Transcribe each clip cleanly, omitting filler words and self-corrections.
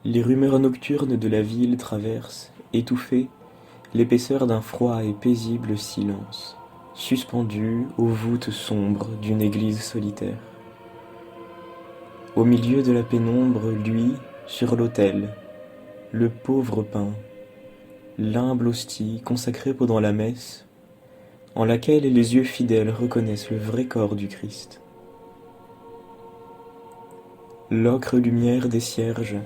Les rumeurs nocturnes de la ville traversent, étouffées, l'épaisseur d'un froid et paisible silence, suspendu aux voûtes sombres d'une église solitaire. Au milieu de la pénombre, lui, sur l'autel, le pauvre pain, l'humble hostie consacrée pendant la messe, en laquelle les yeux fidèles reconnaissent le vrai corps du Christ. L'ocre lumière des cierges,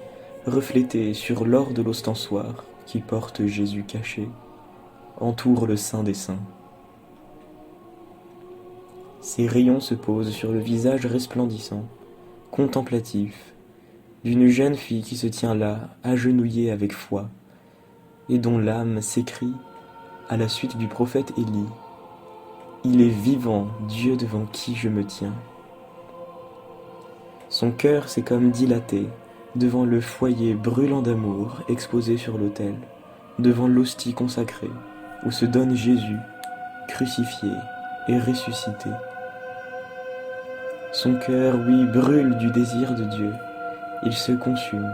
reflétée sur l'or de l'ostensoir qui porte Jésus caché, entoure le Saint des Saints. Ses rayons se posent sur le visage resplendissant, contemplatif, d'une jeune fille qui se tient là, agenouillée avec foi, et dont l'âme s'écrie, à la suite du prophète Élie, « Il est vivant, Dieu devant qui je me tiens ». Son cœur s'est comme dilaté devant le foyer brûlant d'amour exposé sur l'autel, devant l'hostie consacrée, où se donne Jésus, crucifié et ressuscité. Son cœur, oui, brûle du désir de Dieu. Il se consume,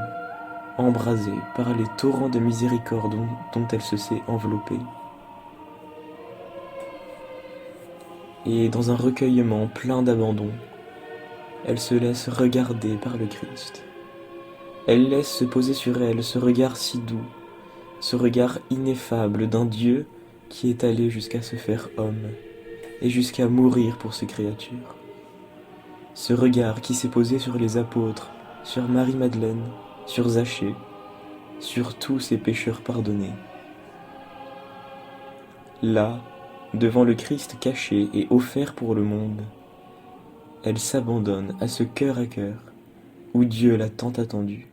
embrasé par les torrents de miséricorde dont elle se sait enveloppée. Et dans un recueillement plein d'abandon, elle se laisse regarder par le Christ. Elle laisse se poser sur elle ce regard si doux, ce regard ineffable d'un Dieu qui est allé jusqu'à se faire homme et jusqu'à mourir pour ses créatures. Ce regard qui s'est posé sur les apôtres, sur Marie-Madeleine, sur Zachée, sur tous ces pécheurs pardonnés. Là, devant le Christ caché et offert pour le monde, elle s'abandonne à ce cœur à cœur où Dieu l'a tant attendu.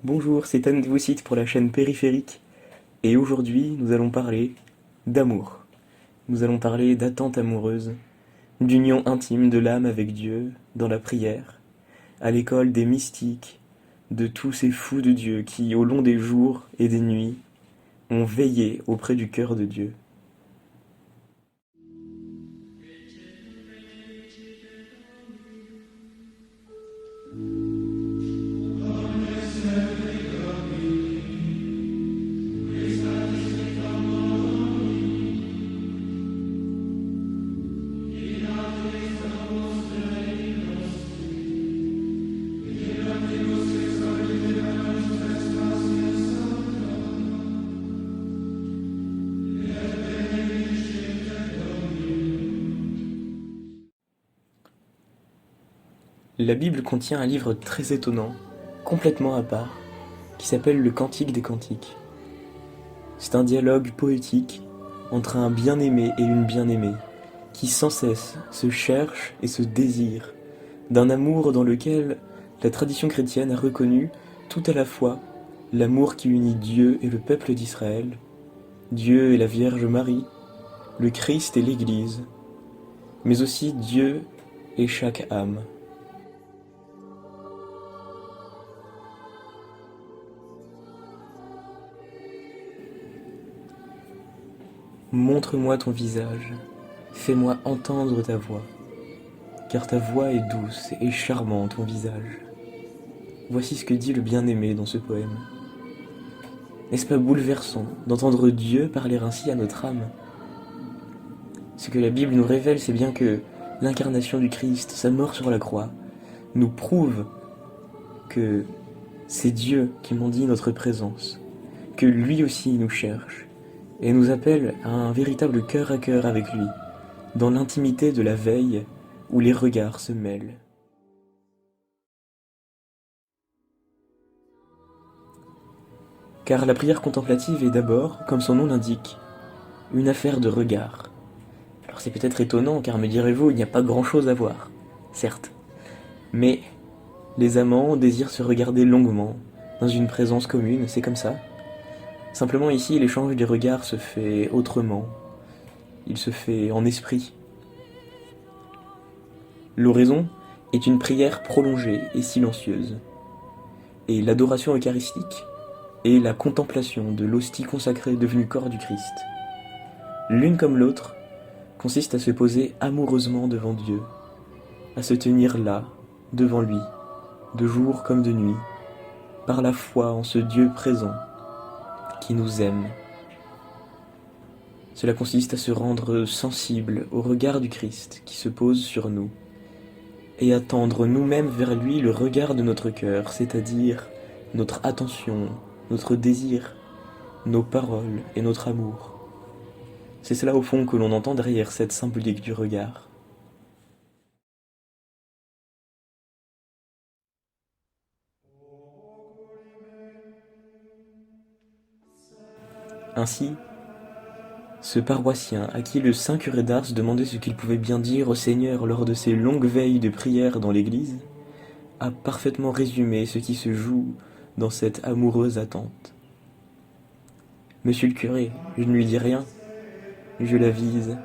Bonjour, c'est Anne Devoucite pour la chaîne Périphérique, et aujourd'hui nous allons parler d'amour. Nous allons parler d'attente amoureuse, d'union intime de l'âme avec Dieu, dans la prière, à l'école des mystiques, de tous ces fous de Dieu qui, au long des jours et des nuits, ont veillé auprès du cœur de Dieu. La Bible contient un livre très étonnant, complètement à part, qui s'appelle le Cantique des Cantiques. C'est un dialogue poétique entre un bien-aimé et une bien-aimée, qui sans cesse se cherchent et se désirent, d'un amour dans lequel la tradition chrétienne a reconnu tout à la fois l'amour qui unit Dieu et le peuple d'Israël, Dieu et la Vierge Marie, le Christ et l'Église, mais aussi Dieu et chaque âme. Montre-moi ton visage, fais-moi entendre ta voix, car ta voix est douce et charmante, ton visage. Voici ce que dit le bien-aimé dans ce poème. N'est-ce pas bouleversant d'entendre Dieu parler ainsi à notre âme? Ce que la Bible nous révèle, c'est bien que l'incarnation du Christ, sa mort sur la croix, nous prouve que c'est Dieu qui mendie notre présence, que lui aussi nous cherche, et nous appelle à un véritable cœur à cœur avec lui, dans l'intimité de la veille où les regards se mêlent. Car la prière contemplative est d'abord, comme son nom l'indique, une affaire de regard. Alors c'est peut-être étonnant, car me direz-vous, il n'y a pas grand-chose à voir, certes. Mais les amants désirent se regarder longuement, dans une présence commune, c'est comme ça. Simplement ici, l'échange des regards se fait autrement. Il se fait en esprit. L'oraison est une prière prolongée et silencieuse. Et l'adoration eucharistique est la contemplation de l'hostie consacrée devenue corps du Christ. L'une comme l'autre consiste à se poser amoureusement devant Dieu, à se tenir là, devant lui, de jour comme de nuit, par la foi en ce Dieu présent qui nous aime. Cela consiste à se rendre sensible au regard du Christ qui se pose sur nous, et à tendre nous-mêmes vers lui le regard de notre cœur, c'est-à-dire notre attention, notre désir, nos paroles et notre amour. C'est cela au fond que l'on entend derrière cette symbolique du regard. Ainsi, ce paroissien à qui le saint curé d'Ars demandait ce qu'il pouvait bien dire au Seigneur lors de ses longues veilles de prière dans l'église, a parfaitement résumé ce qui se joue dans cette amoureuse attente. Monsieur le curé, je ne lui dis rien, je l'avise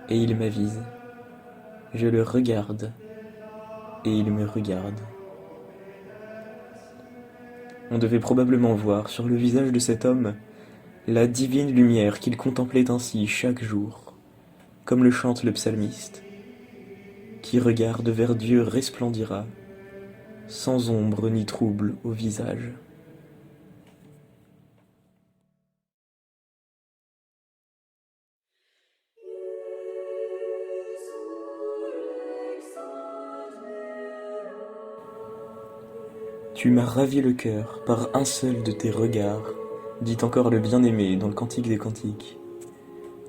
et il m'avise. Je le regarde et il me regarde. On devait probablement voir sur le visage de cet homme la divine lumière qu'il contemplait ainsi chaque jour, comme le chante le psalmiste. Qui regarde vers Dieu resplendira, sans ombre ni trouble au visage. Tu m'as ravi le cœur par un seul de tes regards, dit encore le bien-aimé dans le Cantique des Cantiques.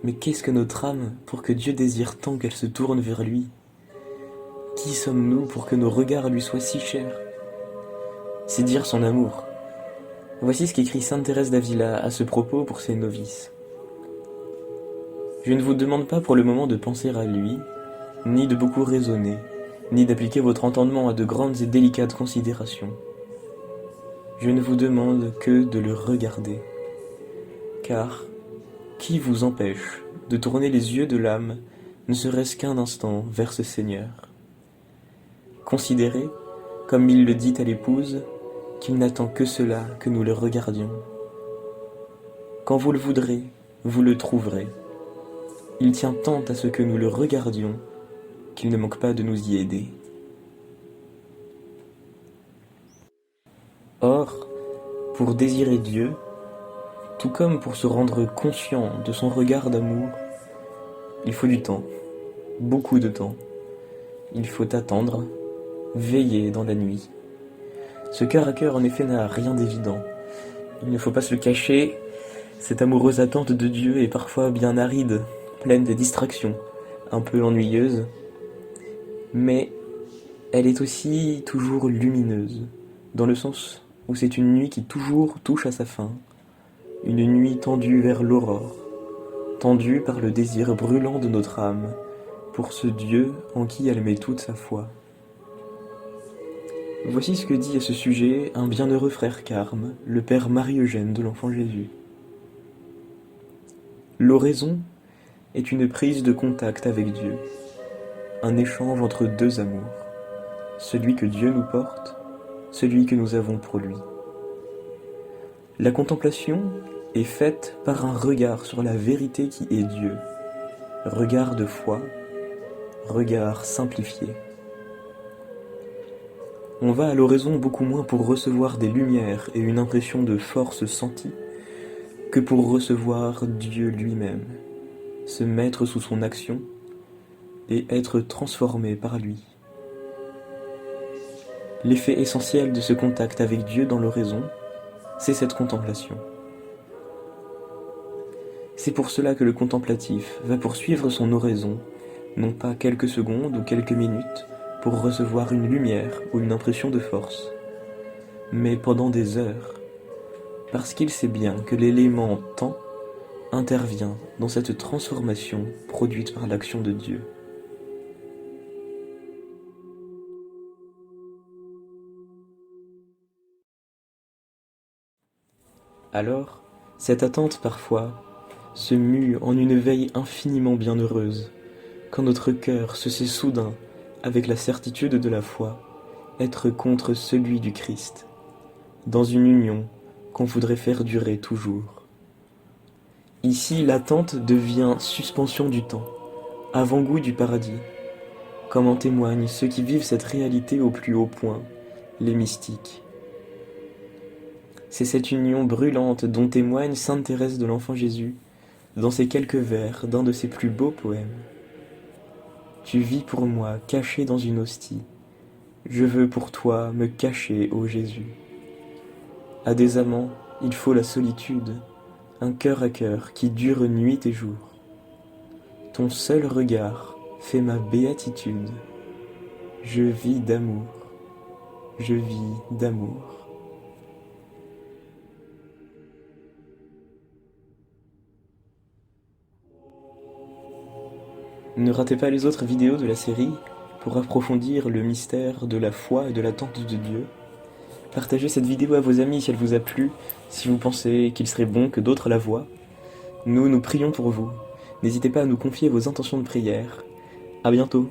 Mais qu'est-ce que notre âme pour que Dieu désire tant qu'elle se tourne vers lui? Qui sommes-nous pour que nos regards lui soient si chers? C'est dire son amour. Voici ce qu'écrit sainte Thérèse d'Avila à ce propos pour ses novices. Je ne vous demande pas pour le moment de penser à lui, ni de beaucoup raisonner, ni d'appliquer votre entendement à de grandes et délicates considérations. Je ne vous demande que de le regarder. Car, qui vous empêche de tourner les yeux de l'âme, ne serait-ce qu'un instant, vers ce Seigneur? Considérez, comme il le dit à l'épouse, qu'il n'attend que cela que nous le regardions. Quand vous le voudrez, vous le trouverez. Il tient tant à ce que nous le regardions qu'il ne manque pas de nous y aider. Or, pour désirer Dieu, tout comme pour se rendre conscient de son regard d'amour, il faut du temps, beaucoup de temps. Il faut attendre, veiller dans la nuit. Ce cœur à cœur, en effet, n'a rien d'évident. Il ne faut pas se le cacher, cette amoureuse attente de Dieu est parfois bien aride, pleine de distractions, un peu ennuyeuse, mais elle est aussi toujours lumineuse, dans le sens où c'est une nuit qui toujours touche à sa fin, une nuit tendue vers l'aurore, tendue par le désir brûlant de notre âme, pour ce Dieu en qui elle met toute sa foi. Voici ce que dit à ce sujet un bienheureux frère Carme, le père Marie-Eugène de l'Enfant Jésus. L'oraison est une prise de contact avec Dieu, un échange entre deux amours, celui que Dieu nous porte, celui que nous avons pour lui. La contemplation est faite par un regard sur la vérité qui est Dieu, regard de foi, regard simplifié. On va à l'oraison beaucoup moins pour recevoir des lumières et une impression de force sentie que pour recevoir Dieu lui-même, se mettre sous son action et être transformé par lui. L'effet essentiel de ce contact avec Dieu dans l'oraison, c'est cette contemplation. C'est pour cela que le contemplatif va poursuivre son oraison, non pas quelques secondes ou quelques minutes, pour recevoir une lumière ou une impression de force, mais pendant des heures, parce qu'il sait bien que l'élément temps intervient dans cette transformation produite par l'action de Dieu. Alors, cette attente parfois se mue en une veille infiniment bienheureuse, quand notre cœur se sait soudain, avec la certitude de la foi, être contre celui du Christ, dans une union qu'on voudrait faire durer toujours. Ici, l'attente devient suspension du temps, avant-goût du paradis, comme en témoignent ceux qui vivent cette réalité au plus haut point, les mystiques. C'est cette union brûlante dont témoigne sainte Thérèse de l'Enfant Jésus dans ces quelques vers d'un de ses plus beaux poèmes. Tu vis pour moi caché dans une hostie, je veux pour toi me cacher, ô Jésus. À des amants, il faut la solitude, un cœur à cœur qui dure nuit et jour. Ton seul regard fait ma béatitude, je vis d'amour, je vis d'amour. Ne ratez pas les autres vidéos de la série pour approfondir le mystère de la foi et de l'attente de Dieu. Partagez cette vidéo à vos amis si elle vous a plu, si vous pensez qu'il serait bon que d'autres la voient. Nous prions pour vous. N'hésitez pas à nous confier vos intentions de prière. À bientôt.